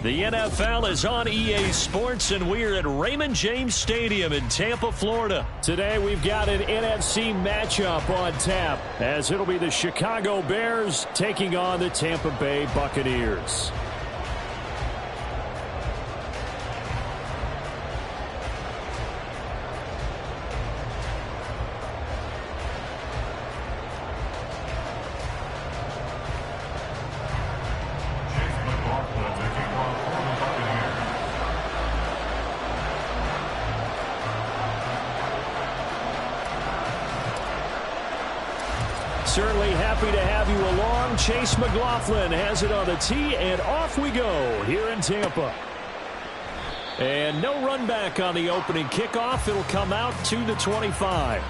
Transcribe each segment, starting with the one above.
The NFL is on EA Sports, and we're at Raymond James Stadium in Tampa, Florida. Today, we've got an NFC matchup on tap, as it'll be the Chicago Bears taking on the Tampa Bay Buccaneers. Certainly happy to have you along. Chase McLaughlin has it on the tee, and off we go here in Tampa. And no run back on the opening kickoff. It'll come out to the 25.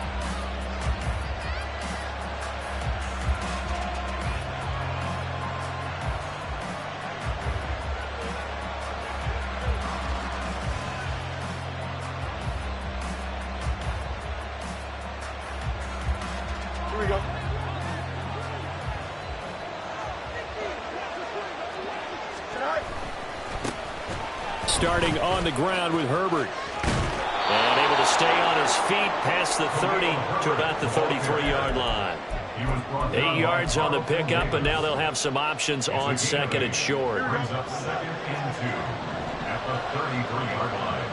Here we go. Starting on the ground with Herbert. And able to stay on his feet past the 30 to about the 33-yard line. 8 yards on the pickup, and now they'll have some options on second and short. Brings up 2nd and 2 at the 33-yard line.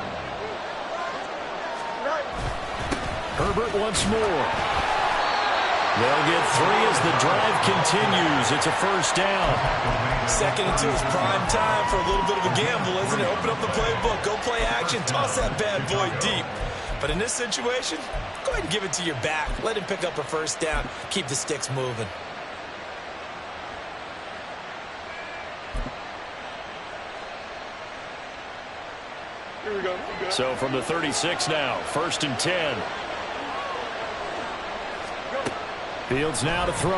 Herbert once more. They'll get 3 as the drive continues. It's a first down. 2nd and 2 is prime time for a little bit of a gamble, isn't it? Open up the playbook, go play action, toss that bad boy deep. But in this situation, go ahead and give it to your back. Let him pick up a first down. Keep the sticks moving. Here we go. So from the 36 now, 1st and 10. Fields now to throw.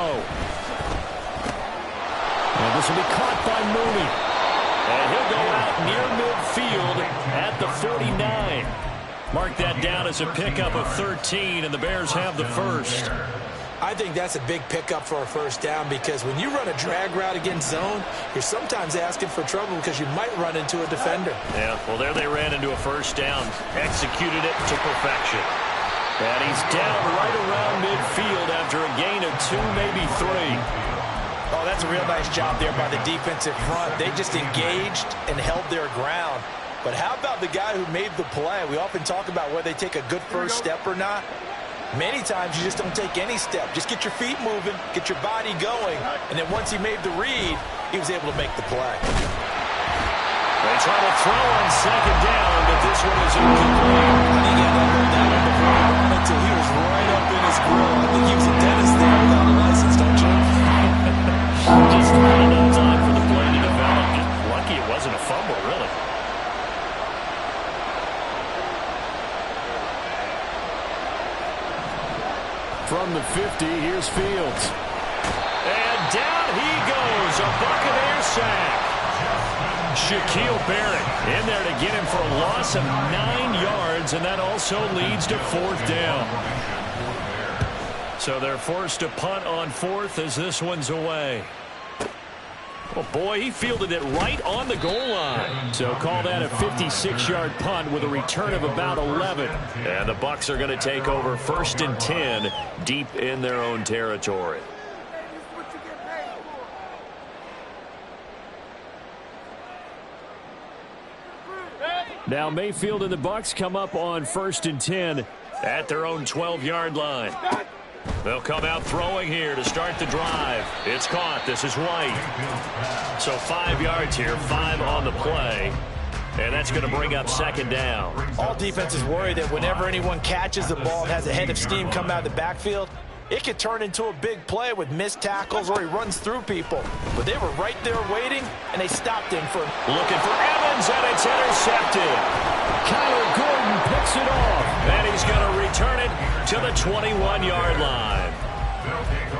And this will be caught by Mooney. And he'll go out near midfield at the 49. Mark that down as a pickup of 13, and the Bears have the first. I think that's a big pickup for a first down, because when you run a drag route against zone, you're sometimes asking for trouble because you might run into a defender. Yeah, well, there they ran into a first down. Executed it to perfection. And he's down right around midfield after a gain of 2, maybe 3. Oh, that's a real nice job there by the defensive front. They just engaged and held their ground. But how about the guy who made the play? We often talk about whether they take a good first step or not. Many times you just don't take any step. Just get your feet moving, get your body going, and then once he made the read, he was able to make the play. They try to throw on 2nd down, but this one is incomplete. I think he had to hold that one before he ran until he was right up in his grill. I think he was a dentist there without a license, don't you? Just not enough time for the play to develop. Lucky it wasn't a fumble, really. From the 50, here's Fields. And down he goes, a Buccaneer sack. Shaquille Barrett in there to get him for a loss of 9 yards, and that also leads to 4th down. So they're forced to punt on 4th as this one's away. Oh, boy, he fielded it right on the goal line. So call that a 56-yard punt with a return of about 11. And the Bucs are going to take over 1st and 10 deep in their own territory. Now Mayfield and the Bucs come up on 1st and 10 at their own 12-yard line. They'll come out throwing here to start the drive. It's caught. This is White. So 5 yards here, 5 on the play. And that's going to bring up 2nd down. All defenses worry that whenever anyone catches the ball and has a head of steam come out of the backfield, it could turn into a big play with missed tackles or he runs through people. But they were right there waiting, and they stopped him for looking for Evans, and it's intercepted. Kyler Gordon picks it off, and he's going to return it to the 21-yard line.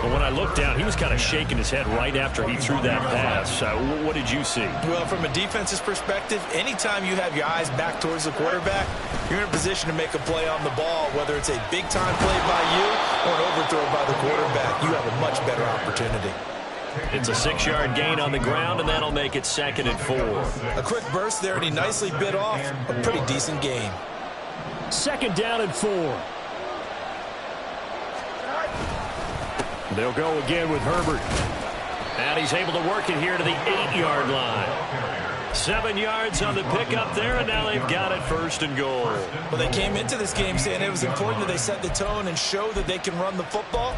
But when I looked down, he was kind of shaking his head right after he threw that pass. What did you see? Well, from a defense's perspective, anytime you have your eyes back towards the quarterback, you're in a position to make a play on the ball, whether it's a big-time play by you or an overthrow by the quarterback. You have a much better opportunity. It's a 6-yard gain on the ground, and that'll make it 2nd and 4. A quick burst there, and he nicely bit off a pretty decent gain. 2nd down and 4. They'll go again with Herbert. And he's able to work it here to the 8-yard line. 7 yards on the pickup there, and now they've got it 1st and goal. Well, they came into this game saying it was important that they set the tone and show that they can run the football.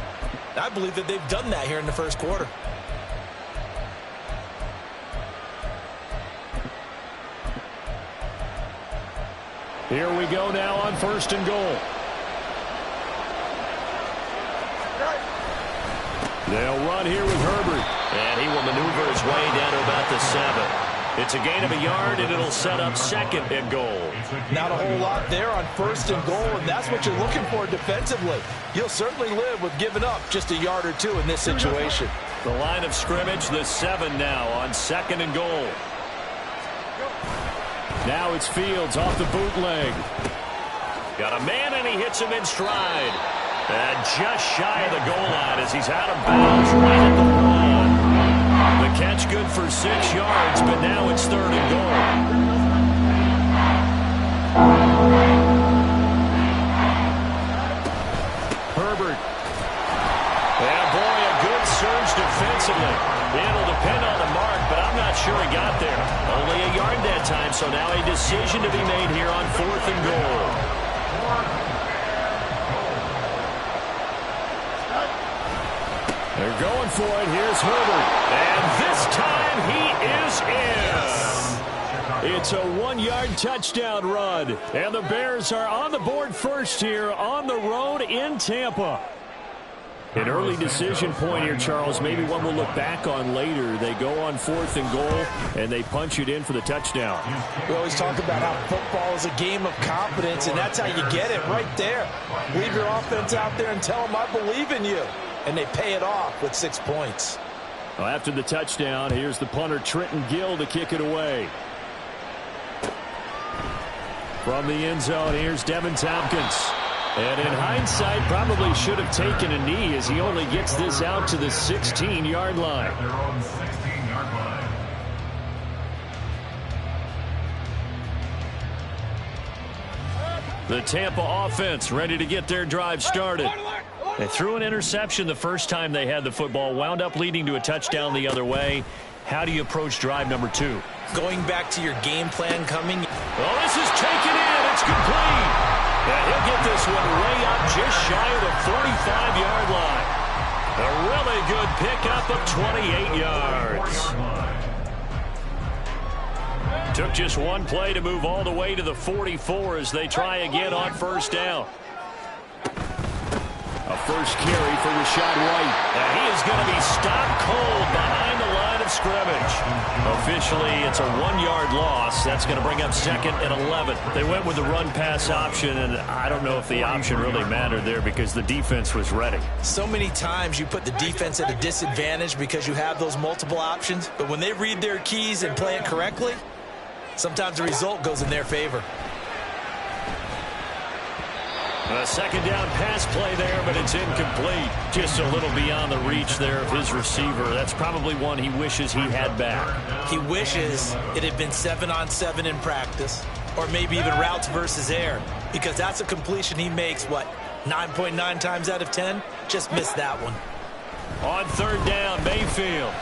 I believe that they've done that here in the first quarter. Here we go now on 1st and goal. They'll run here with Herbert. And he will maneuver his way down to about the 7. It's a gain of a yard, and it'll set up 2nd and goal. Not a whole lot there on 1st and goal, and that's what you're looking for defensively. You'll certainly live with giving up just a yard or 2 in this situation. The line of scrimmage, the 7 now on 2nd and goal. Now it's Fields off the bootleg. Got a man, and he hits him in stride. And just shy of the goal line as he's out of bounds right at the 1. The catch good for 6 yards, but now it's 3rd and goal. Herbert. And boy, a good surge defensively. It'll depend on the mark, but I'm not sure he got there. Only a yard that time, so now a decision to be made here on 4th and goal. They're going for it. Here's Herbert. And this time he is in. It's a 1-yard touchdown run. And the Bears are on the board first here on the road in Tampa. An early decision point here, Charles. Maybe one we'll look back on later. They go on 4th and goal, and they punch it in for the touchdown. We always talk about how football is a game of confidence, and that's how you get it right there. Leave your offense out there and tell them, I believe in you. And they pay it off with 6 points. Well, after the touchdown, here's the punter, Trenton Gill, to kick it away. From the end zone, here's Devin Tompkins. And in hindsight, probably should have taken a knee as he only gets this out to the 16-yard line. Their own 16-yard line. The Tampa offense ready to get their drive started. They threw an interception the first time they had the football, wound up leading to a touchdown the other way. How do you approach drive number 2? Going back to your game plan coming. Oh, this is taken in. It's complete. Yeah, he'll get this one way up just shy of the 45-yard line. A really good pickup of 28 yards. Took just one play to move all the way to the 44 as they try again on 1st down. A first carry for Rashad White. And he is going to be stopped cold behind the line of scrimmage. Officially, it's a 1-yard loss. That's going to bring up 2nd and 11. They went with the run-pass option, and I don't know if the option really mattered there because the defense was ready. So many times you put the defense at a disadvantage because you have those multiple options. But when they read their keys and play it correctly, sometimes the result goes in their favor. A 2nd down pass play there, but it's incomplete. Just a little beyond the reach there of his receiver. That's probably one he wishes he had back. He wishes it had been 7-on-7 in practice, or maybe even routes versus air, because that's a completion he makes, 9.9 times out of 10? Just missed that one. On 3rd down, Mayfield.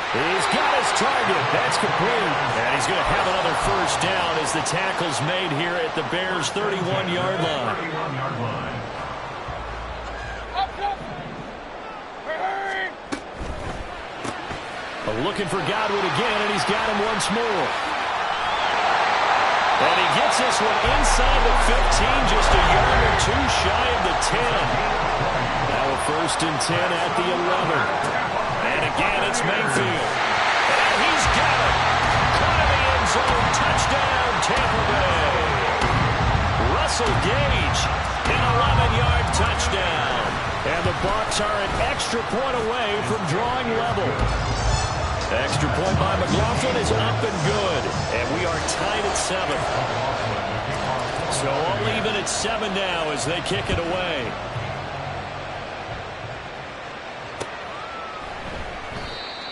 He's got his target. That's complete. And he's going to have another 1st down as the tackle's made here at the Bears' 31-yard line. 31-yard line. Looking for Godwin again, and he's got him once more. And he gets this one inside the 15, just a yard or 2 shy of the 10. Now a 1st and 10 at the 11. And again, it's Mayfield. And he's got it. Caught in the end zone. Touchdown, Tampa Bay. Russell Gage, an 11-yard touchdown. And the Bucs are an extra point away from drawing level. Extra point by McLaughlin is up and good. And we are tied at 7. So all even at 7 now as they kick it away.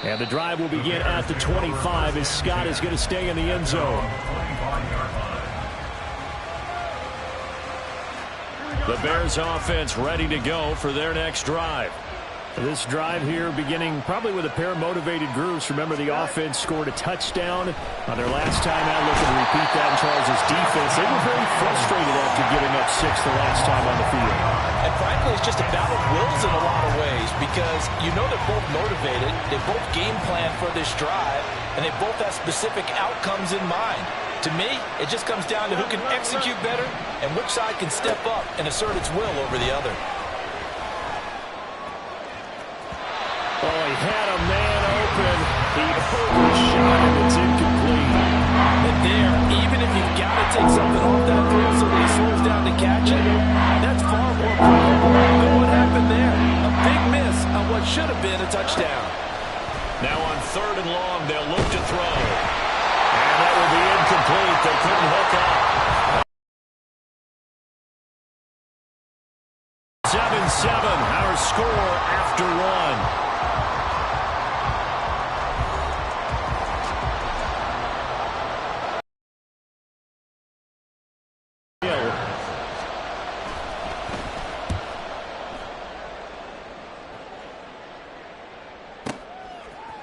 And the drive will begin at the 25 as Scott is going to stay in the end zone. The Bears offense ready to go for their next drive. This drive here beginning probably with a pair of motivated groups. Remember, the offense scored a touchdown on their last time out. Looking to repeat that in Charles' defense. They were very frustrated after giving up 6 the last time on the field. And frankly, it's just a battle of wills in a lot of ways because you know they're both motivated. They both game plan for this drive, and they both have specific outcomes in mind. To me, it just comes down to who can execute better and which side can step up and assert its will over the other. Oh, he had a man open. He overshot him. It's incomplete. And there, even if you've got to take something off that throw so that he slows down to catch it, that's far more probable than what happened there. A big miss on what should have been a touchdown. Now on 3rd and long, they'll look to throw. And that will be incomplete. They couldn't hook up. 7-7, our score after 1.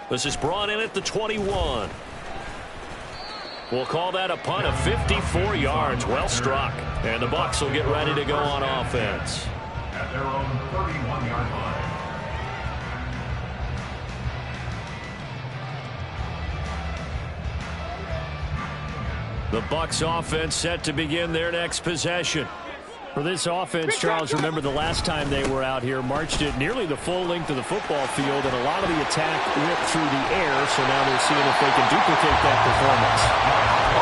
This is brought in at the 21. We'll call that a punt of 54 yards. Well struck. And the Bucs will get ready to go on offense. At their own 31-yard line. The Bucs offense set to begin their next possession. For this offense, Charles, remember the last time they were out here, marched it nearly the full length of the football field, and a lot of the attack whipped through the air, so now they're seeing if they can duplicate that performance.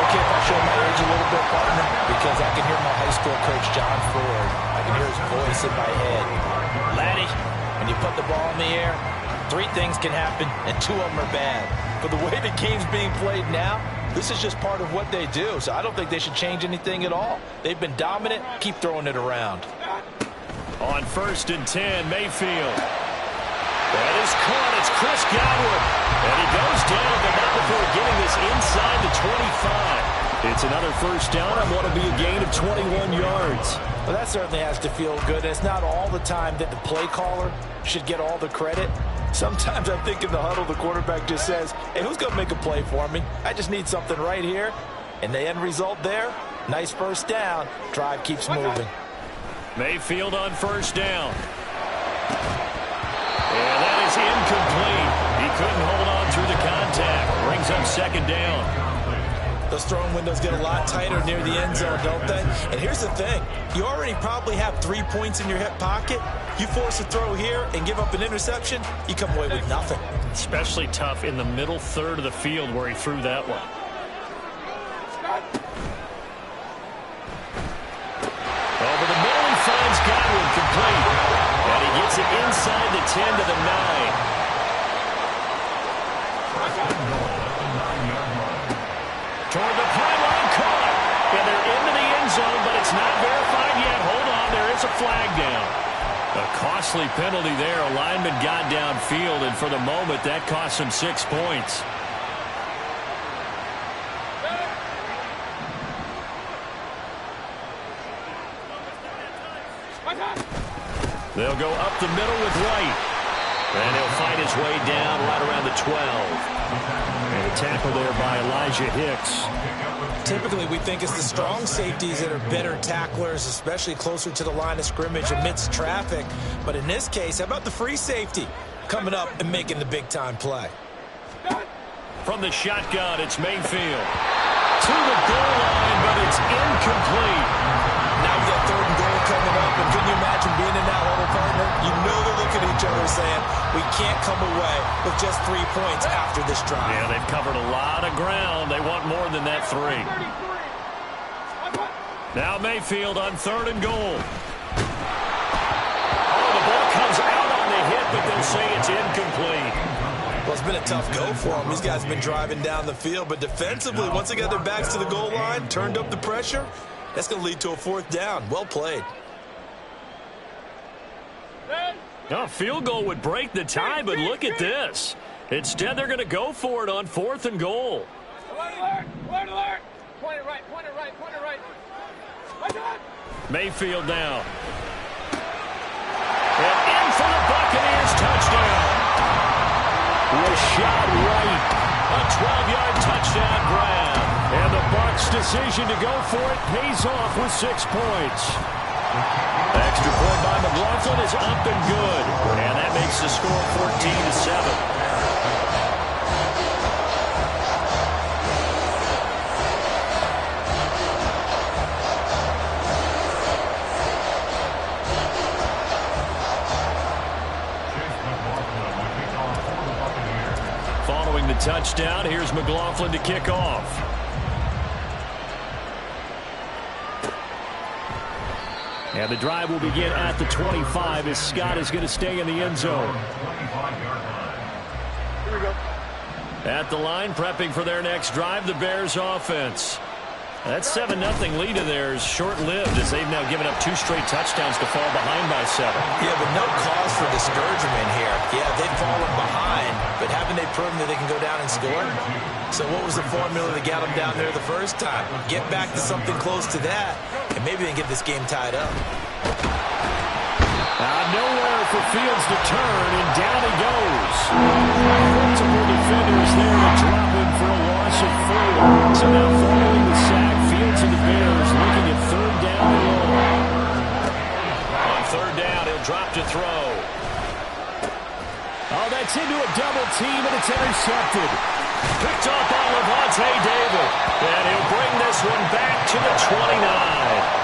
Okay, I'll show my age a little bit, partner, because I can hear my high school coach, John Ford. I can hear his voice in my head. Laddie, when you put the ball in the air, 3 things can happen, and 2 of them are bad. For the way the game's being played now, this is just part of what they do, so I don't think they should change anything at all. They've been dominant. Keep throwing it around. On 1st and 10, Mayfield. That is caught. It's Chris Godwin. And he goes down, but not before getting this inside the 25. It's another first down on what will be a gain of 21 yards. Well, that certainly has to feel good. It's not all the time that the play caller should get all the credit. Sometimes I think in the huddle, the quarterback just says, hey, who's going to make a play for me? I just need something right here. And the end result there, nice first down. Drive keeps moving. Mayfield on 1st down. And that is incomplete. He couldn't hold on through the contact. Brings up 2nd down. Those throwing windows get a lot tighter near the end zone, don't they? And here's the thing. You already probably have 3 points in your hip pocket. You force a throw here and give up an interception, you come away with nothing. Especially tough in the middle 3rd of the field where he threw that one. Over the middle, he finds Godwin complete. And he gets it inside the 10 to the 9. Toward the pylon, caught. And they're into the end zone, but it's not verified yet. Hold on, there is a flag down. A costly penalty there. A lineman got downfield, and for the moment, that cost him 6 points. They'll go up the middle with White. And he'll fight his way down right around the 12. And a tackle there by Elijah Hicks. Typically, we think it's the strong safeties that are better tacklers, especially closer to the line of scrimmage amidst traffic. But in this case, how about the free safety coming up and making the big-time play? From the shotgun, it's Mayfield. To the goal line, but it's incomplete. Now we got 3rd and goal coming up, and can you imagine being in that huddle, partner? You know they're looking at each other saying, we can't come away with just 3 points after this drive. Yeah, they've covered a lot of ground. They want more than that 3. Now Mayfield on 3rd and goal. Oh, the ball comes out on the hit, but they'll say it's incomplete. Well, it's been a tough go for them. These guys have been driving down the field, but defensively, once they got their backs to the goal line, turned up the pressure, that's going to lead to a 4th down. Well played. A field goal would break the tie, but look at this. Instead, they're going to go for it on 4th and goal. Alert! Alert! Point it right, point it right, point it right. Mayfield now. And in for the Buccaneers touchdown. Rashad White, a 12-yard touchdown grab. And the Bucs' decision to go for it pays off with 6 points. Extra point by McLaughlin is up and good. And that makes the score 14-7. Following the touchdown, here's McLaughlin to kick off. And the drive will begin at the 25 as Scott is going to stay in the end zone. Here we go. At the line, prepping for their next drive, the Bears offense. That 7-0 lead of theirs short-lived as they've now given up 2 straight touchdowns to fall behind by 7. Yeah, but no cause for discouragement here. Yeah, they've fallen behind, but haven't they proven that they can go down and score? So what was the formula that got them down there the first time? Get back to something close to that, and maybe they can get this game tied up. Nowhere for Fields to turn, and down he goes. Multiple defenders there to drop him for a loss of 4. So now following the sack, Fields and the Bears looking at 3rd down and long. On 3rd down, he'll drop to throw. Oh, that's into a double team, and it's intercepted. Picked off by Levante David. And he'll bring this one back to the 29.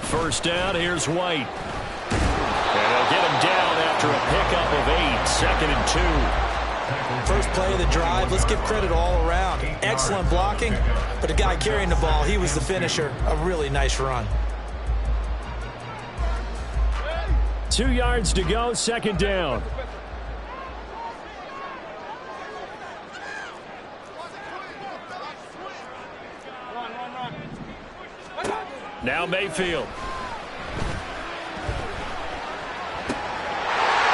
First down, here's White. And he'll get him down after a pickup of 8, 2nd and 2. First play of the drive, let's give credit all around. Excellent blocking, but the guy carrying the ball, he was the finisher. A really nice run. 2 yards to go, 2nd down. Now Mayfield.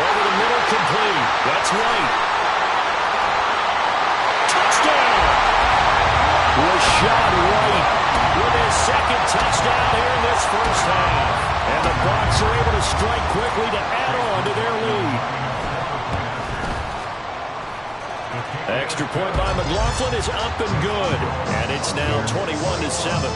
Over the middle, complete. That's White. Touchdown! Rashad White with his 2nd touchdown here in this first half. And the Bucs are able to strike quickly to add on to their lead. Extra point by McLaughlin is up and good. And it's now 21-7.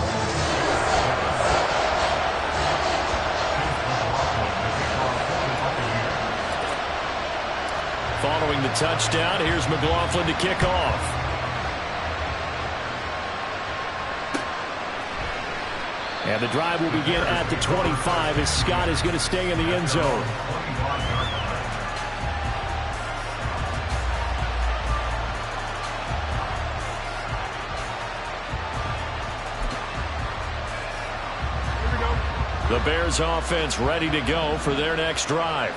Following the touchdown, here's McLaughlin to kick off. And the drive will begin at the 25 as Scott is going to stay in the end zone. The Bears offense ready to go for their next drive.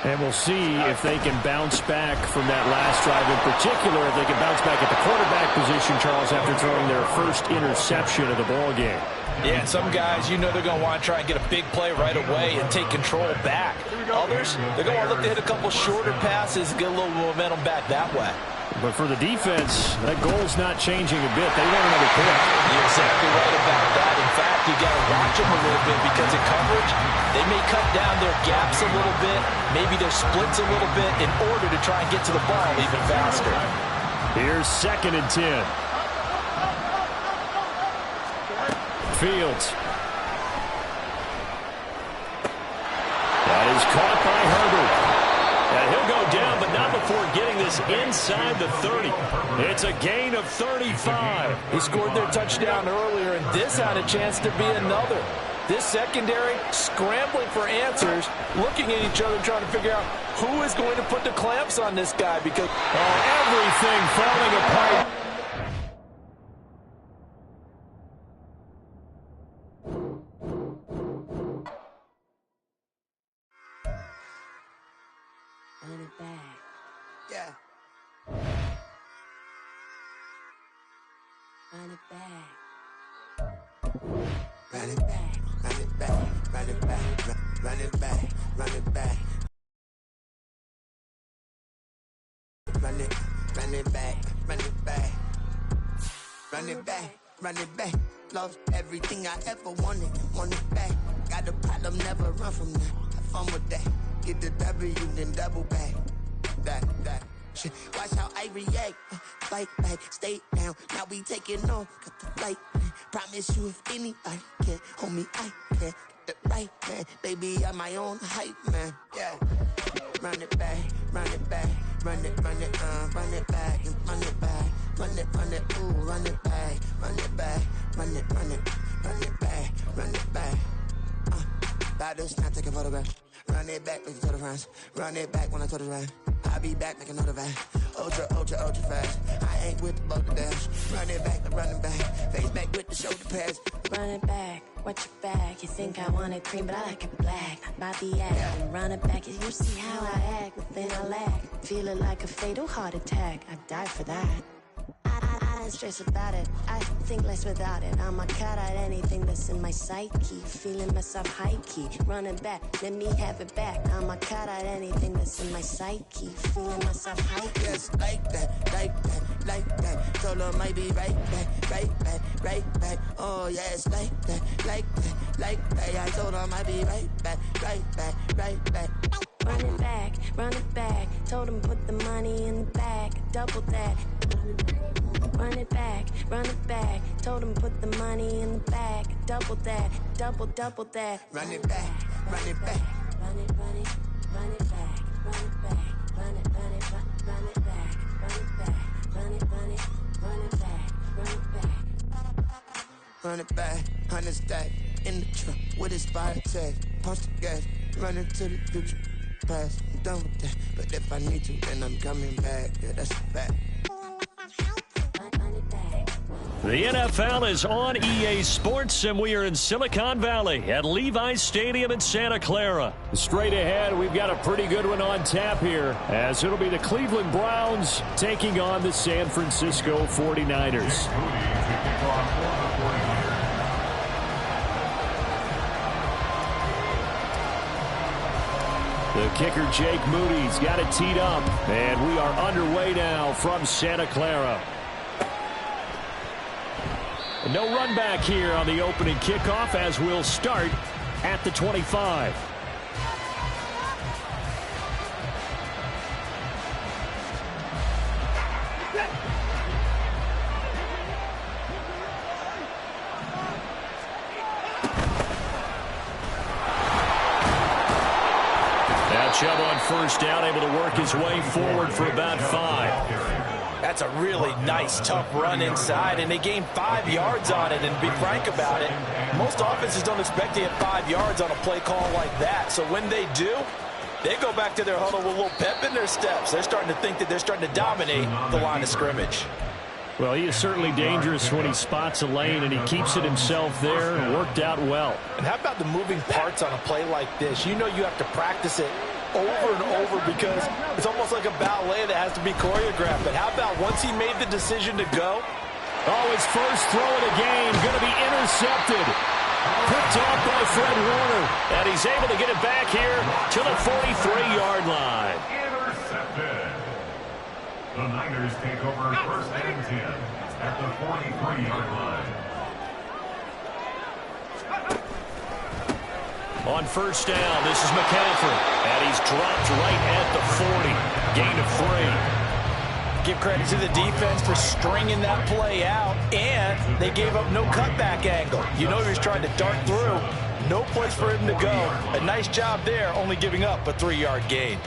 And we'll see if they can bounce back from that last drive, in particular, if they can bounce back at the quarterback position, Charles, after throwing their first interception of the ball game. Yeah, some guys, you know they're going to want to try and get a big play right away and take control back. Others, they're going to look to hit a couple shorter passes, get a little momentum back that way. But for the defense, that goal's not changing a bit. They want another pick. You're exactly right about that. In fact, you got to watch them a little bit because in coverage, they may cut down their gaps a little bit, maybe their splits a little bit in order to try and get to the ball even faster. Here's 2nd and 10. Fields. That is caught by Herbert. And he'll go down, but not before getting this inside the 30. It's a gain of 35. He scored their touchdown earlier, and this had a chance to be another. This secondary scrambling for answers, looking at each other, trying to figure out who is going to put the clamps on this guy because everything falling apart. Run it back. Run it back. Run it back. Run it back. Run it back. Run it back. Run it back. Run it back. Run it back. Run it back. Lost everything I ever wanted. Want it back. Got a problem, never run from that. Have fun with that. Get the W, then double back. That. Shit. Watch how I react. Fight back, stay down. Now we taking off. Got the flight. Promise you if anybody can hold me, I can. Get the right man. Baby, I'm my own hype man. Yeah. Run it back. Run it back. Run it back, and run it back, run it, ooh, run it back, run it back, run it back, run it back. About to snap, take a photograph. Run it back, make it to the friends. Run it back when I told it right. I'll be back, make another back. Ultra fast. I ain't with the boat to dash. Run it back, run it back. Face back with the shoulder pads. Run it back, watch your back. You think I want it cream, but I like it black. About the act, and run it back. You see how I act, within I lack. Feel it like a fatal heart attack. I'd die for that. I don't stress about it. I think less without it. I'ma cut out anything that's in my psyche. Feeling myself high key. Run it back, let me have it back. I'ma cut out anything that's in my psyche. Feeling myself high key. Yes, like that. Told her might be right back. Oh, yes, like that. I told her might be right back. Run it back. Told him put the money in the bag. Double that. Run it back. Told him put the money in the bag. Double that. Double that. Run it back. Run it back. Run it back. Run it back. Run it back. Run it back. Run it back. Run it back. 100 stack in the trunk with his fire tag. Punch the gas, running to the future. Past, I'm done with that. But if I need to, then I'm coming back. Yeah, that's a fact. The NFL is on EA Sports, and we are in Silicon Valley at Levi's Stadium in Santa Clara. Straight ahead, we've got a pretty good one on tap here, as it'll be the Cleveland Browns taking on the San Francisco 49ers. The kicker, Jake Moody's got it teed up, and we are underway now from Santa Clara. No run back here on the opening kickoff, as we'll start at the 25. Now Chubb on first down, able to work his way forward for about 5. That's a really nice, tough run inside, and they gained 5 yards on it. And to be frank about it, most offenses don't expect to get 5 yards on a play call like that. So when they do, they go back to their huddle with a little pep in their steps. They're starting to think that they're starting to dominate the line of scrimmage. Well, he is certainly dangerous when he spots a lane, and he keeps it himself there and worked out well. And how about the moving parts on a play like this? You know you have to practice it over and over because it's almost like a ballet that has to be choreographed. But how about once he made the decision to go? Oh, his first throw of the game going to be intercepted. Picked off by Fred Warner. And he's able to get it back here to the 43-yard line. Intercepted. The Niners take over first and 10 at the 43-yard line. On first down, this is McCaffrey. And he's dropped right at the 40. Gain of 3. Give credit to the defense for stringing that play out, and they gave up no cutback angle. You know he was trying to dart through. No place for him to go. A nice job there, only giving up a 3-yard gain.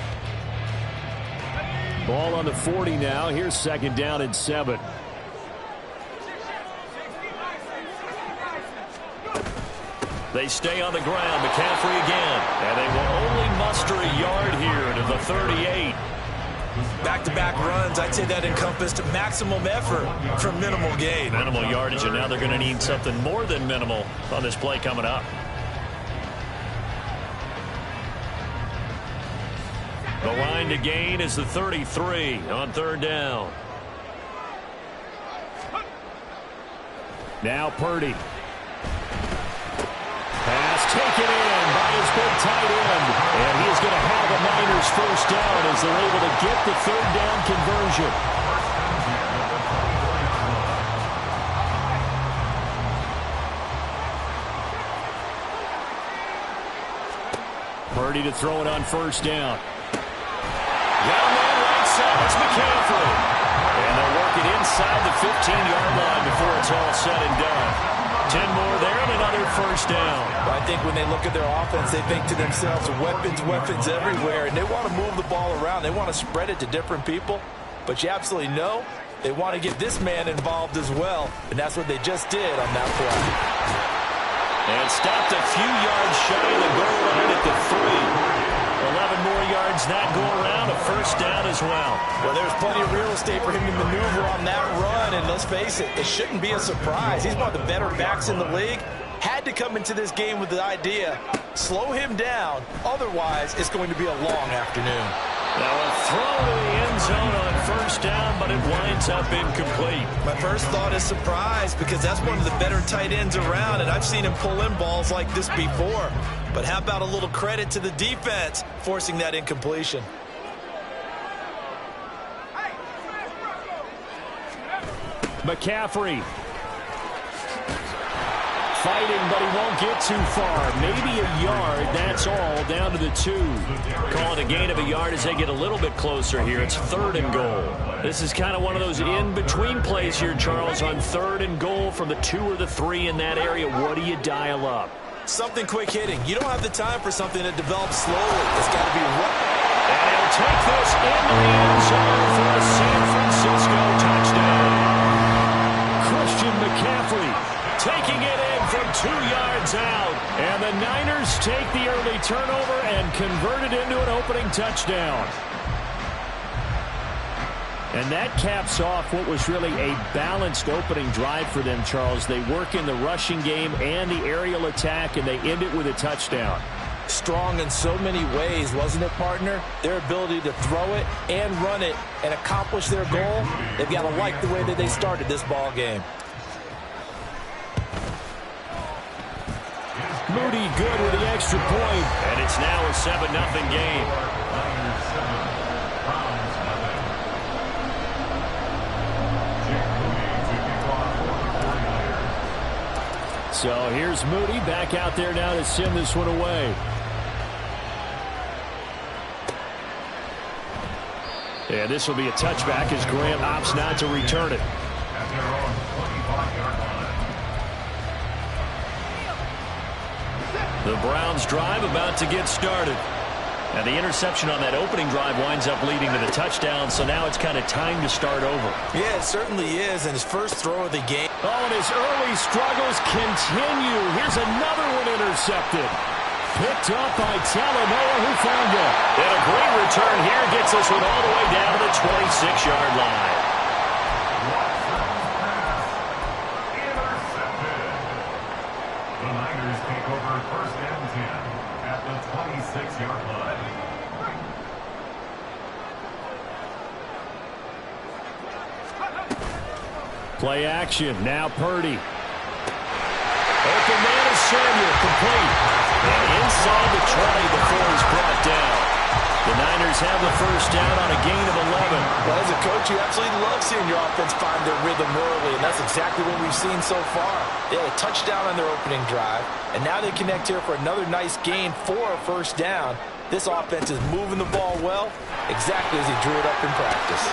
Ball on the 40 now. Here's second down and 7. They stay on the ground. McCaffrey again. And they will only muster a yard here to the 38. Back-to-back runs, I'd say that encompassed maximum effort for minimal gain. Minimal yardage, and now they're going to need something more than minimal on this play coming up. The line to gain is the 33 on third down. Now Purdy. Pass taken in by his big tight end. And he is going to have the Niners first down as they're able to get the third down conversion. Purdy to throw it on first down. Down that right side, it's McCaffrey. And they'll work it inside the 15-yard line before it's all said and done. 10 more there and another first down. Well, I think when they look at their offense, they think to themselves, weapons everywhere, and they want to move the ball around. They want to spread it to different people. But you absolutely know they want to get this man involved as well, and that's what they just did on that play. And stopped a few yards shy of the goal line at the 3. 11 more yards that go around, a first down as well. Well, there's plenty of real estate for him to maneuver on that run, and let's face it, it shouldn't be a surprise. He's one of the better backs in the league. Had to come into this game with the idea, slow him down, otherwise it's going to be a long afternoon. Now a throw to the end zone on first down, but it winds up incomplete. My first thought is surprise, because that's one of the better tight ends around, and I've seen him pull in balls like this before. But how about a little credit to the defense forcing that incompletion? McCaffrey. Fighting, but he won't get too far. Maybe a yard, that's all, down to the 2. Call it a gain of a yard as they get a little bit closer here. It's 3rd and goal. This is kind of one of those in-between plays here, Charles, on 3rd and goal from the 2 or the 3 in that area. What do you dial up? Something quick hitting. You don't have the time for something that develops slowly. It's got to be right. And he'll take this into the end zone for a San Francisco touchdown. Christian McCaffrey taking it in from 2 yards out. And the Niners take the early turnover and convert it into an opening touchdown. And that caps off what was really a balanced opening drive for them, Charles. They work in the rushing game and the aerial attack, and they end it with a touchdown. Strong in so many ways, wasn't it, partner? Their ability to throw it and run it and accomplish their goal, they've got to like the way that they started this ball game. Moody good with the extra point, and it's now a 7-0 game. So here's Moody back out there now to send this one away. And this will be a touchback as Grant opts not to return it. The Browns drive about to get started. And the interception on that opening drive winds up leading to the touchdown, so now it's kind of time to start over. Yeah, it certainly is, and his first throw of the game. Oh, and his early struggles continue. Here's another one intercepted. Picked up by Talanoa Hufanga. And a great return here gets this one all the way down to the 26-yard line. The Niners take over 1st and 10 at the 26-yard line. Play action. Now Purdy. Open man is Samuel. Complete. And inside the 20 before he's brought down. The Niners have the first down on a gain of 11. Well, as a coach, you absolutely love seeing your offense find their rhythm early, and that's exactly what we've seen so far. They had a touchdown on their opening drive, and now they connect here for another nice gain for a first down. This offense is moving the ball well, exactly as he drew it up in practice.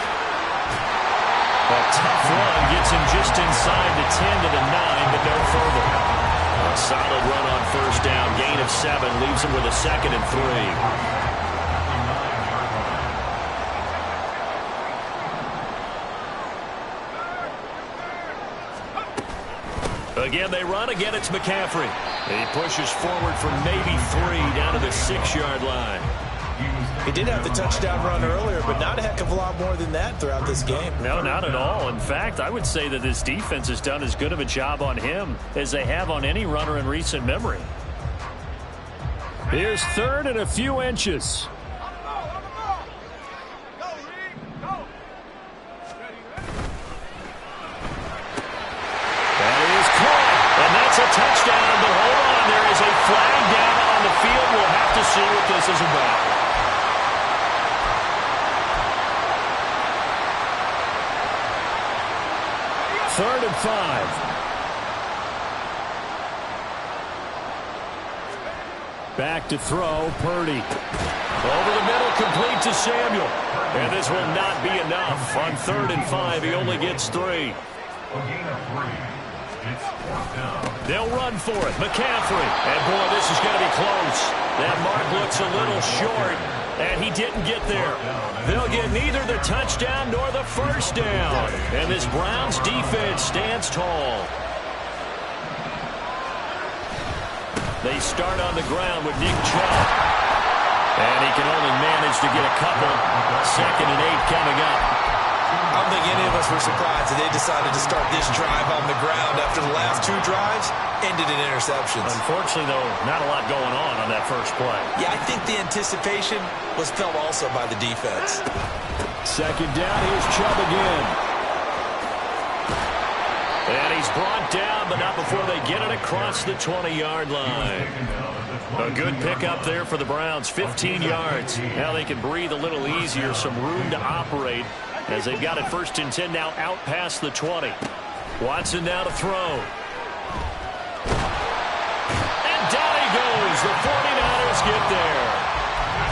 A tough run gets him just inside the 10 to the 9, but no further. A solid run on first down, gain of 7, leaves him with a 2nd and 3. Again, they run. Again, it's McCaffrey. He pushes forward for maybe 3 down to the 6-yard line. He did have the touchdown run earlier, but not a heck of a lot more than that throughout this game. No, not at all. In fact, I would say that this defense has done as good of a job on him as they have on any runner in recent memory. Here's 3rd and a few inches. That is see what this is about. Third and 5. Back to throw, Purdy. Over the middle, complete to Samuel. And this will not be enough. On 3rd and 5, he only gets 3. They'll run for it. McCaffrey. And, boy, this is going to be close. That mark looks a little short, and he didn't get there. They'll get neither the touchdown nor the first down. And this Browns defense stands tall. They start on the ground with Nick Chubb. And he can only manage to get a couple. 2nd and 8 coming up. I don't think any of us were surprised that they decided to start this drive on the ground after the last 2 drives ended in interceptions. Unfortunately, though, not a lot going on that first play. Yeah, I think the anticipation was felt also by the defense. 2nd down, here's Chubb again. And he's brought down, but not before they get it across the 20-yard line. A good pickup there for the Browns, 15 yards. Now they can breathe a little easier, some room to operate as they've got it 1st and 10 now out past the 20. Watson now to throw. And down he goes. The 49ers get there.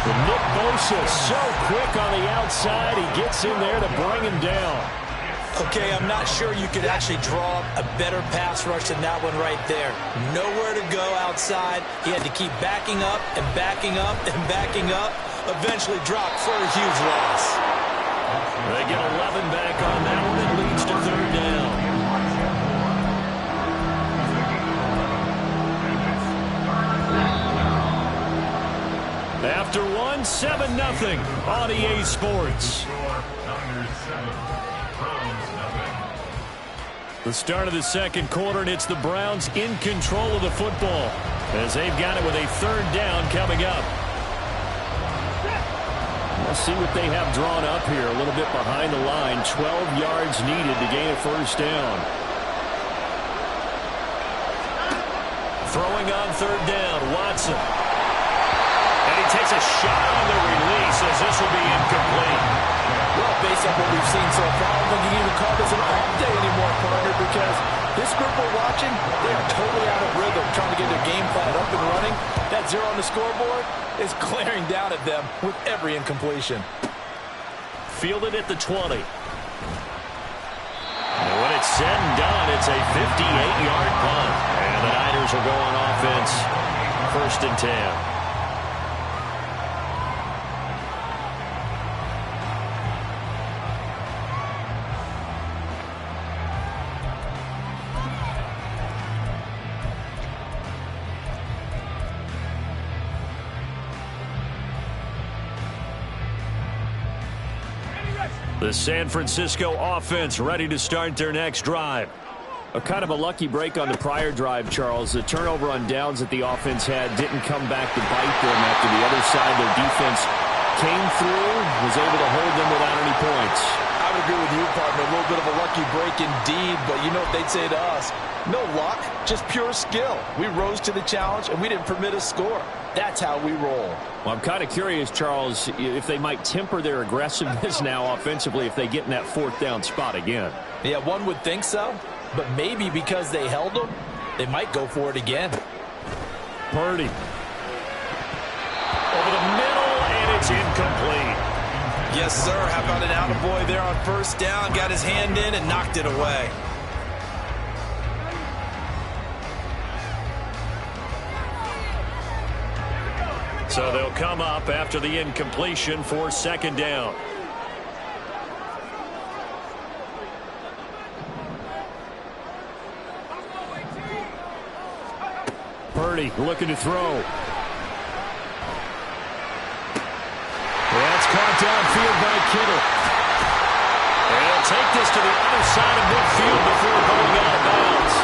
Nick Bosa so quick on the outside. He gets in there to bring him down. Okay, I'm not sure you could actually draw a better pass rush than that one right there. Nowhere to go outside. He had to keep backing up and backing up and backing up. Eventually dropped for a huge loss. They get 11 back on that one. It leads to 3rd down. After 1, 7-0 on EA Sports. The start of the 2nd quarter, and it's the Browns in control of the football as they've got it with a 3rd down coming up. Let's see what they have drawn up here. A little bit behind the line. 12 yards needed to gain a 1st down. Throwing on 3rd down, Watson. And he takes a shot on the release as this will be incomplete. Well, based on what we've seen so far, I don't think you can even call this an off day anymore, partner, because this group we're watching, they are totally out of rhythm, trying to get their game plan up and running. That 0 on the scoreboard is glaring down at them with every incompletion. Fielded at the 20. And when it's said and done, it's a 58-yard punt. And the Niners will go on offense. 1st and 10. The San Francisco offense ready to start their next drive. A kind of a lucky break on the prior drive, Charles. The turnover on downs that the offense had didn't come back to bite them after the other side. Their defense came through, was able to hold them without any points. I would agree with you, partner. A little bit of a lucky break indeed, but you know what they'd say to us? No luck, just pure skill. We rose to the challenge, and we didn't permit a score. That's how we roll. Well, I'm kind of curious, Charles, if they might temper their aggressiveness now offensively if they get in that 4th down spot again. Yeah, one would think so, but maybe because they held them, they might go for it again. Purdy. Over the middle, and it's incomplete. Yes, sir. How about an attaboy there on 1st down? Got his hand in and knocked it away. So they'll come up after the incompletion for 2nd down. Purdy looking to throw. That's caught downfield by Kittle. And he'll take this to the other side of midfield before going out of bounds.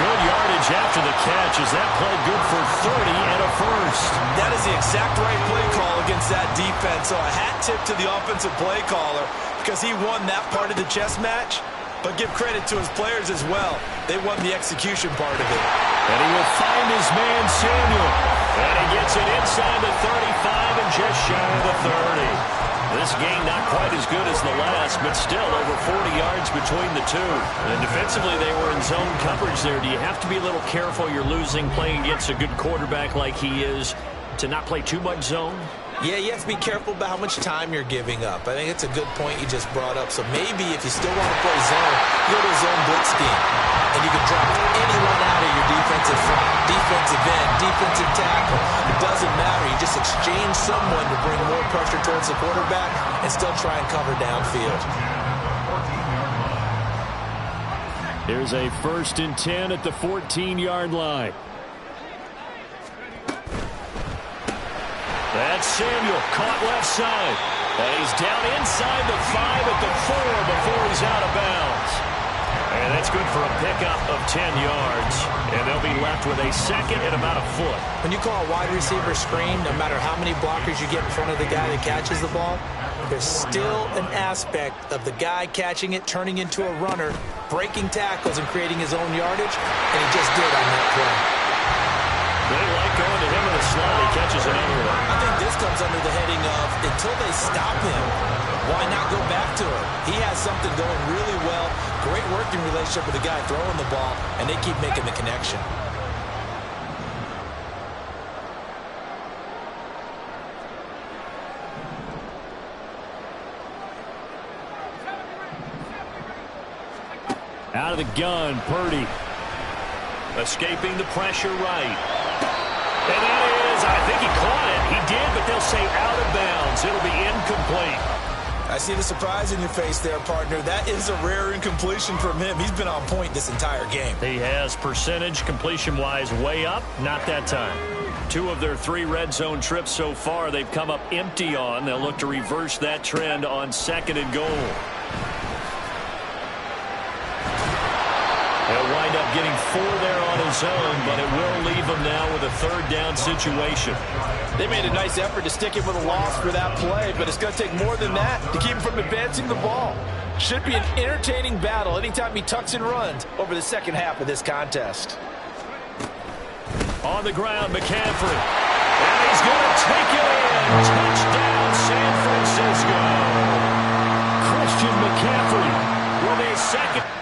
Good yardage after the catch. Is that play good for 30 and a 1st? That is the exact right play call against that defense. So a hat tip to the offensive play caller because he won that part of the chess match. But give credit to his players as well. They won the execution part of it. And he will find his man, Samuel. And he gets it inside the 35 and just shy of the 30. This game not quite as good as the last, but still over 40 yards between the two. And defensively, they were in zone coverage there. Do you have to be a little careful you're losing playing against a good quarterback like he is to not play too much zone? Yeah, you have to be careful about how much time you're giving up. I think it's a good point you just brought up. So maybe if you still want to play zone, you go to a zone blitz scheme. And you can drop anyone out of your defensive front, defensive end, defensive tackle. It doesn't matter. You just exchange someone to bring more pressure towards the quarterback and still try and cover downfield. Here's a 1st and 10 at the 14-yard line. That's Samuel, caught left side. And he's down inside the 5 at the 4 before he's out of bounds. And that's good for a pickup of 10 yards. And they'll be left with a second and about a foot. When you call a wide receiver screen, no matter how many blockers you get in front of the guy that catches the ball, there's still an aspect of the guy catching it, turning into a runner, breaking tackles and creating his own yardage, and he just did on that play. They like going to him in the slot. He catches another one. I think this comes under the heading of until they stop him, why not go back to him? He has something going really well. Great working relationship with the guy throwing the ball, and they keep making the connection. Out of the gun, Purdy. Escaping the pressure right. And that is, I think he caught it. He did, but they'll say out of bounds. It'll be incomplete. I see the surprise in your face there, partner. That is a rare incompletion from him. He's been on point this entire game. He has percentage completion-wise way up. Not that time. 2 of their 3 red zone trips so far they've come up empty on. They'll look to reverse that trend on 2nd and goal. He'll wind up getting 4 there on his own, but it will leave him now with a 3rd down situation. They made a nice effort to stick him with a loss for that play, but it's going to take more than that to keep him from advancing the ball. Should be an entertaining battle anytime he tucks and runs over the second half of this contest. On the ground, McCaffrey. And he's going to take it in. Touchdown, San Francisco. Christian McCaffrey with his second.